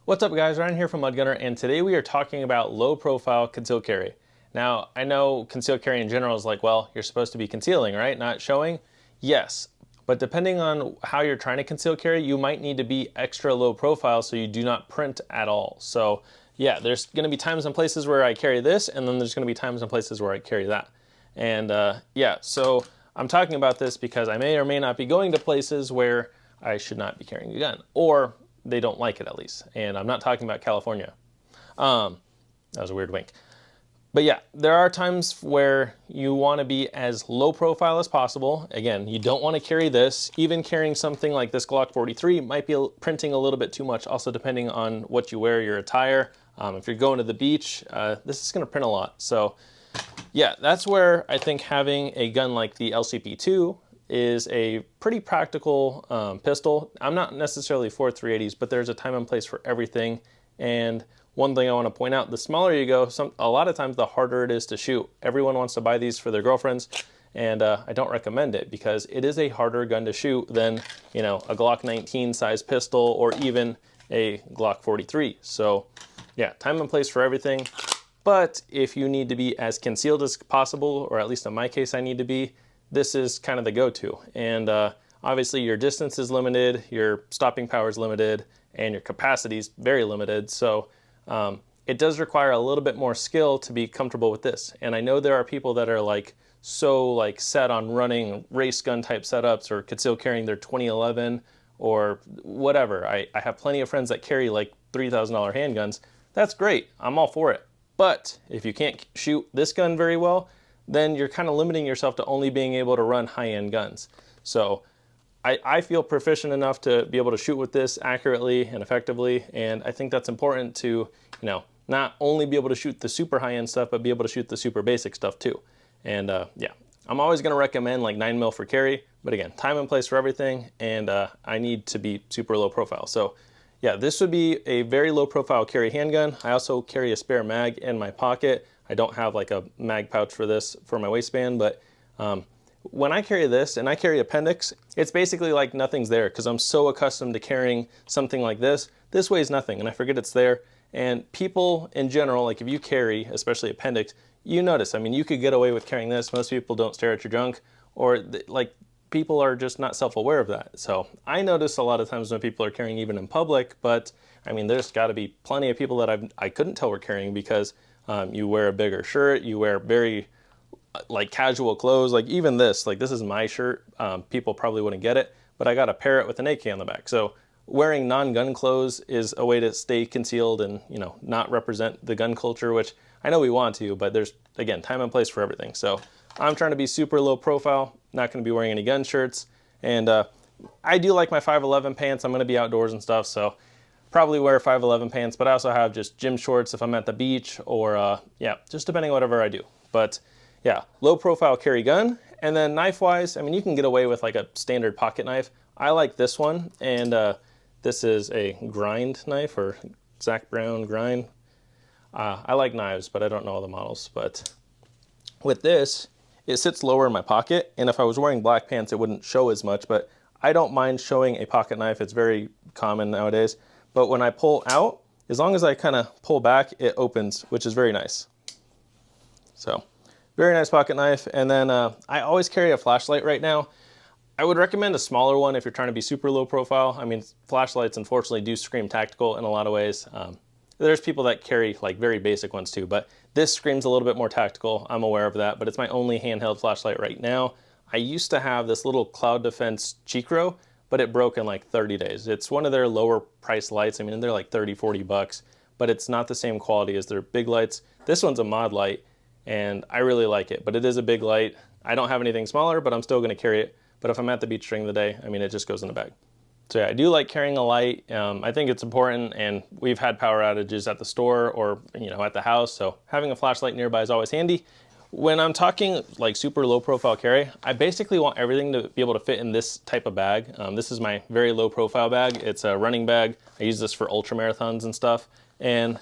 What's up guys, Ryan here from Mud Gunner, and today we are talking about low profile concealed carry. Now, I know concealed carry in general is like, well, you're supposed to be concealing, right? Not showing? Yes, but depending on how you're trying to conceal carry, you might need to be extra low profile so you do not print at all. So yeah, there's gonna be times and places where I carry this, and then there's gonna be times and places where I carry that. And yeah, so I'm talking about this because I may or may not be going to places where I should not be carrying a gun, or they don't like it at least. And I'm not talking about California. That was a weird wink. But yeah, there are times where you want to be as low profile as possible. Again, you don't want to carry this. Even carrying something like this Glock 43 might be printing a little bit too much, also depending on what you wear, your attire. If you're going to the beach, this is going to print a lot. So yeah, that's where I think having a gun like the LCP2 is a pretty practical pistol. I'm not necessarily for 380s, but there's a time and place for everything. And one thing I want to point out, the smaller you go, a lot of times the harder it is to shoot. Everyone wants to buy these for their girlfriends, and I don't recommend it because it is a harder gun to shoot than, you know, a Glock 19 size pistol or even a Glock 43. So yeah, time and place for everything. But if you need to be as concealed as possible, or at least in my case I need to be, this is kind of the go-to. And obviously your distance is limited, your stopping power is limited, and your capacity is very limited. So it does require a little bit more skill to be comfortable with this. And I know there are people that are like so set on running race gun type setups or concealed carrying their 2011 or whatever. I have plenty of friends that carry like $3,000 handguns. That's great, I'm all for it. But if you can't shoot this gun very well, then you're kind of limiting yourself to only being able to run high-end guns. So I feel proficient enough to be able to shoot with this accurately and effectively, and I think that's important to, you know, not only be able to shoot the super high-end stuff, but be able to shoot the super basic stuff too. And yeah, I'm always going to recommend like 9mm for carry, but again, time and place for everything, and I need to be super low profile. So yeah, this would be a very low profile carry handgun. I also carry a spare mag in my pocket. I don't have like a mag pouch for this for my waistband, but when I carry this and I carry appendix, it's basically like nothing's there because I'm so accustomed to carrying something like this. This weighs nothing and I forget it's there. And people in general, like if you carry, especially appendix, you notice, I mean, you could get away with carrying this. Most people don't stare at your junk, or like people are just not self-aware of that. So I notice a lot of times when people are carrying even in public, but I mean, there's gotta be plenty of people that I couldn't tell were carrying because you wear a bigger shirt, you wear very like casual clothes, like even this is my shirt. People probably wouldn't get it, but I got a parrot with an AK on the back. So wearing non-gun clothes is a way to stay concealed and, you know, not represent the gun culture, which I know we want to, but there's, again, time and place for everything. So I'm trying to be super low profile, not gonna be wearing any gun shirts. And I do like my 511 pants. I'm gonna be outdoors and stuff, so probably wear 511 pants, but I also have just gym shorts if I'm at the beach, or yeah, just depending on whatever I do. But yeah, low profile carry gun. And then knife wise, I mean, you can get away with like a standard pocket knife. I like this one, and this is a grind knife, or Zach Brown grind. I like knives, but I don't know all the models. But with this, it sits lower in my pocket, and if I was wearing black pants, it wouldn't show as much, but I don't mind showing a pocket knife. It's very common nowadays. But when I pull out, as long as I kind of pull back, it opens, which is very nice. So, very nice pocket knife. And then I always carry a flashlight right now. I would recommend a smaller one if you're trying to be super low profile. I mean, flashlights unfortunately do scream tactical in a lot of ways. There's people that carry like very basic ones too, but this screams a little bit more tactical. I'm aware of that, but it's my only handheld flashlight right now. I used to have this little Cloud Defense Chicro, but it broke in like 30 days. It's one of their lower price lights. I mean, they're like 30, 40 bucks, but it's not the same quality as their big lights. This one's a mod light, and I really like it, but it is a big light. I don't have anything smaller, but I'm still gonna carry it. But if I'm at the beach during the day, I mean, it just goes in the bag. So yeah, I do like carrying a light. I think it's important, and we've had power outages at the store or, you know, at the house, so having a flashlight nearby is always handy. When I'm talking like super low profile carry, I basically want everything to be able to fit in this type of bag. This is my very low profile bag. It's a running bag. I use this for ultra marathons and stuff. And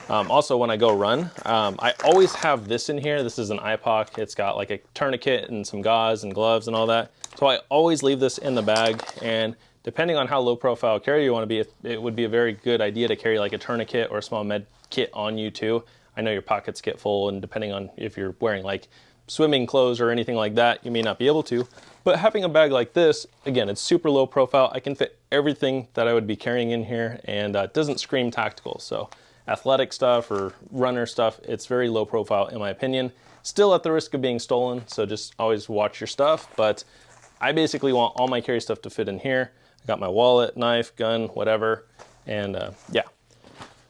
also when I go run, I always have this in here. This is an IPOC. It's got like a tourniquet and some gauze and gloves and all that. So I always leave this in the bag, and depending on how low profile carry you want to be, it would be a very good idea to carry like a tourniquet or a small med kit on you too. I know your pockets get full, and depending on if you're wearing like swimming clothes or anything like that, you may not be able to. But having a bag like this, again, it's super low profile. I can fit everything that I would be carrying in here, and it doesn't scream tactical. So athletic stuff or runner stuff, it's very low profile in my opinion. Still at the risk of being stolen, so just always watch your stuff. But I basically want all my carry stuff to fit in here. I got my wallet, knife, gun, whatever, and yeah.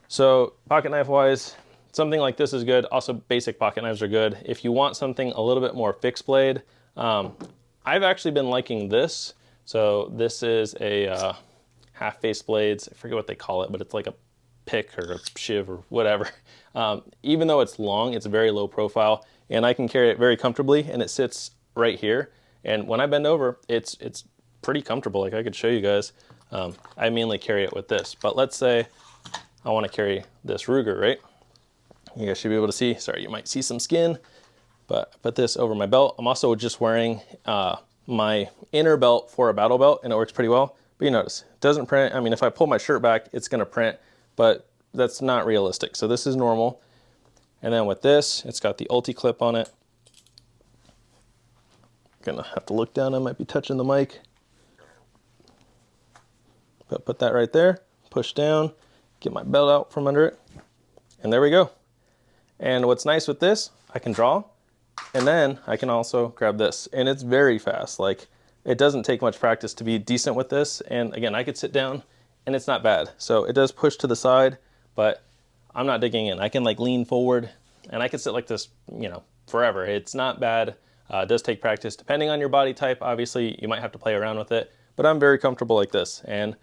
So pocket knife wise, something like this is good. Also basic pocket knives are good. If you want something a little bit more fixed blade, I've actually been liking this. So this is a half face blades. I forget what they call it, but it's like a pick or a shiv or whatever. Even though it's long, it's very low profile, and I can carry it very comfortably, and it sits right here. And when I bend over, it's pretty comfortable. Like I could show you guys. I mainly carry it with this, but let's say I want to carry this Ruger, right? You guys should be able to see. Sorry, you might see some skin, but I put this over my belt. I'm also just wearing my inner belt for a battle belt, and it works pretty well. But you notice, it doesn't print. I mean, if I pull my shirt back, it's gonna print, but that's not realistic. So this is normal. And then with this, it's got the ulti clip on it. Gonna have to look down, I might be touching the mic. But put that right there, push down, get my belt out from under it, and there we go. And what's nice with this, I can draw, and then I can also grab this, and it's very fast. Like, it doesn't take much practice to be decent with this, and again, I could sit down, and it's not bad. So it does push to the side, but I'm not digging in. I can like lean forward, and I can sit like this, you know, forever. It's not bad. It does take practice. Depending on your body type, obviously, you might have to play around with it, but I'm very comfortable like this. And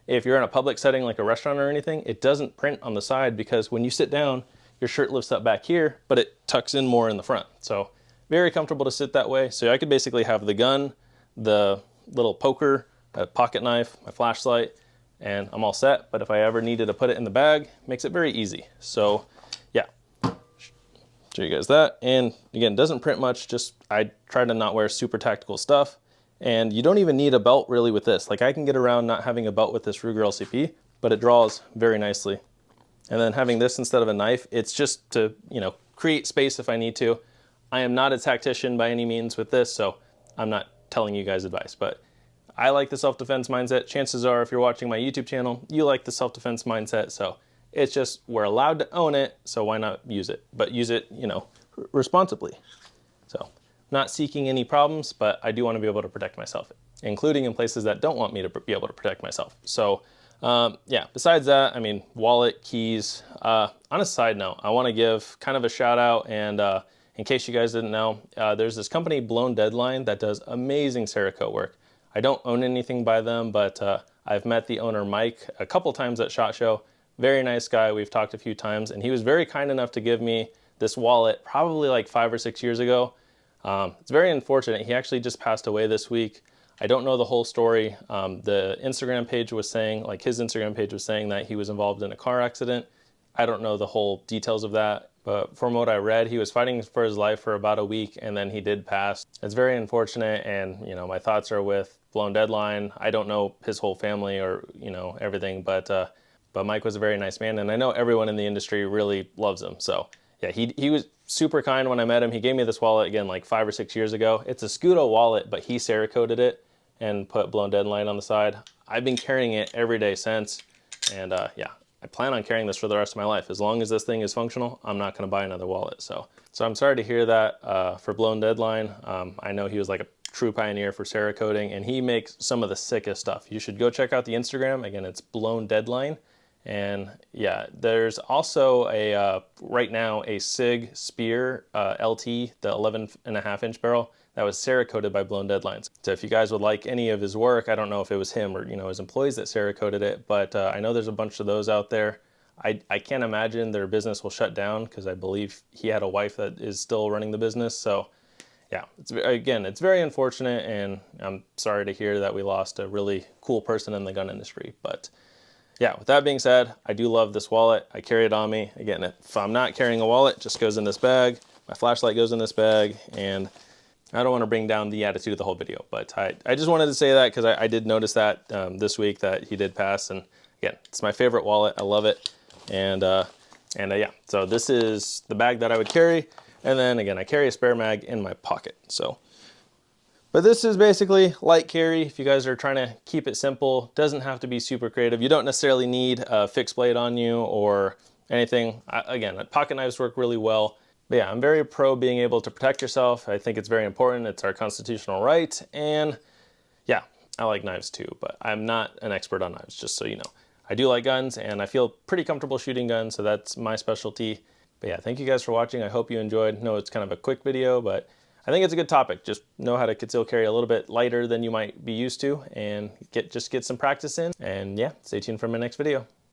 if you're in a public setting like a restaurant or anything, it doesn't print on the side because when you sit down, your shirt lifts up back here, but it tucks in more in the front. So very comfortable to sit that way. So I could basically have the gun, the little poker, a pocket knife, my flashlight, and I'm all set. But if I ever needed to put it in the bag, makes it very easy. So yeah, show you guys that. And again, doesn't print much, just I try to not wear super tactical stuff. And you don't even need a belt really with this. Like I can get around not having a belt with this Ruger LCP, but it draws very nicely. And then having this instead of a knife, it's just to, you know, create space if I need to. I am not a tactician by any means with this, so I'm not telling you guys advice, but I like the self-defense mindset. Chances are if you're watching my YouTube channel, you like the self-defense mindset. So it's just, we're allowed to own it, so why not use it? But use it, you know, responsibly. So not seeking any problems, but I do want to be able to protect myself, including in places that don't want me to be able to protect myself. So yeah, besides that, I mean, wallet, keys. On a side note, I want to give kind of a shout out, and in case you guys didn't know, there's this company, Blown Deadline, that does amazing Cerakote work. I don't own anything by them, but I've met the owner, Mike, a couple times at SHOT Show. Very nice guy. We've talked a few times, and he was very kind enough to give me this wallet probably like 5 or 6 years ago. It's very unfortunate. He actually just passed away this week. I don't know the whole story. The Instagram page was saying, like his Instagram page was saying that he was involved in a car accident. I don't know the whole details of that, but from what I read, he was fighting for his life for about a week, and then he did pass. It's very unfortunate, and you know, my thoughts are with Blown Deadline. I don't know his whole family or, you know, everything, but Mike was a very nice man, and I know everyone in the industry really loves him. So yeah, he was super kind when I met him. He gave me this wallet again like 5 or 6 years ago. It's a Scudo wallet, but he Cerakoted it and put Blown Deadline on the side. I've been carrying it every day since, and yeah, I plan on carrying this for the rest of my life. As long as this thing is functional, I'm not gonna buy another wallet. So I'm sorry to hear that for Blown Deadline. I know he was like a true pioneer for Cerakoting, and he makes some of the sickest stuff. You should go check out the Instagram. Again, it's Blown Deadline. And yeah, there's also a, right now, a SIG Spear LT, the 11.5-inch barrel, that was Cerakoted by Blown Deadlines. So if you guys would like any of his work, I don't know if it was him or, you know, his employees that Cerakoted it, but I know there's a bunch of those out there. I can't imagine their business will shut down because I believe he had a wife that is still running the business. So yeah, it's very unfortunate, and I'm sorry to hear that we lost a really cool person in the gun industry. But yeah, with that being said, I do love this wallet. I carry it on me. Again, if I'm not carrying a wallet, it just goes in this bag. My flashlight goes in this bag, and I don't want to bring down the attitude of the whole video, but I just wanted to say that because I did notice that this week that he did pass. And again, it's my favorite wallet. I love it. And yeah, so this is the bag that I would carry. And then again, I carry a spare mag in my pocket. So, but this is basically light carry. If you guys are trying to keep it simple, doesn't have to be super creative. You don't necessarily need a fixed blade on you or anything. Again, pocket knives work really well. But yeah, I'm very pro being able to protect yourself. I think it's very important. It's our constitutional right. And yeah, I like knives too, but I'm not an expert on knives, just so you know. I do like guns and I feel pretty comfortable shooting guns, so that's my specialty. But yeah, thank you guys for watching. I hope you enjoyed. I know it's kind of a quick video, but I think it's a good topic. Just know how to conceal carry a little bit lighter than you might be used to and just get some practice in. And yeah, stay tuned for my next video.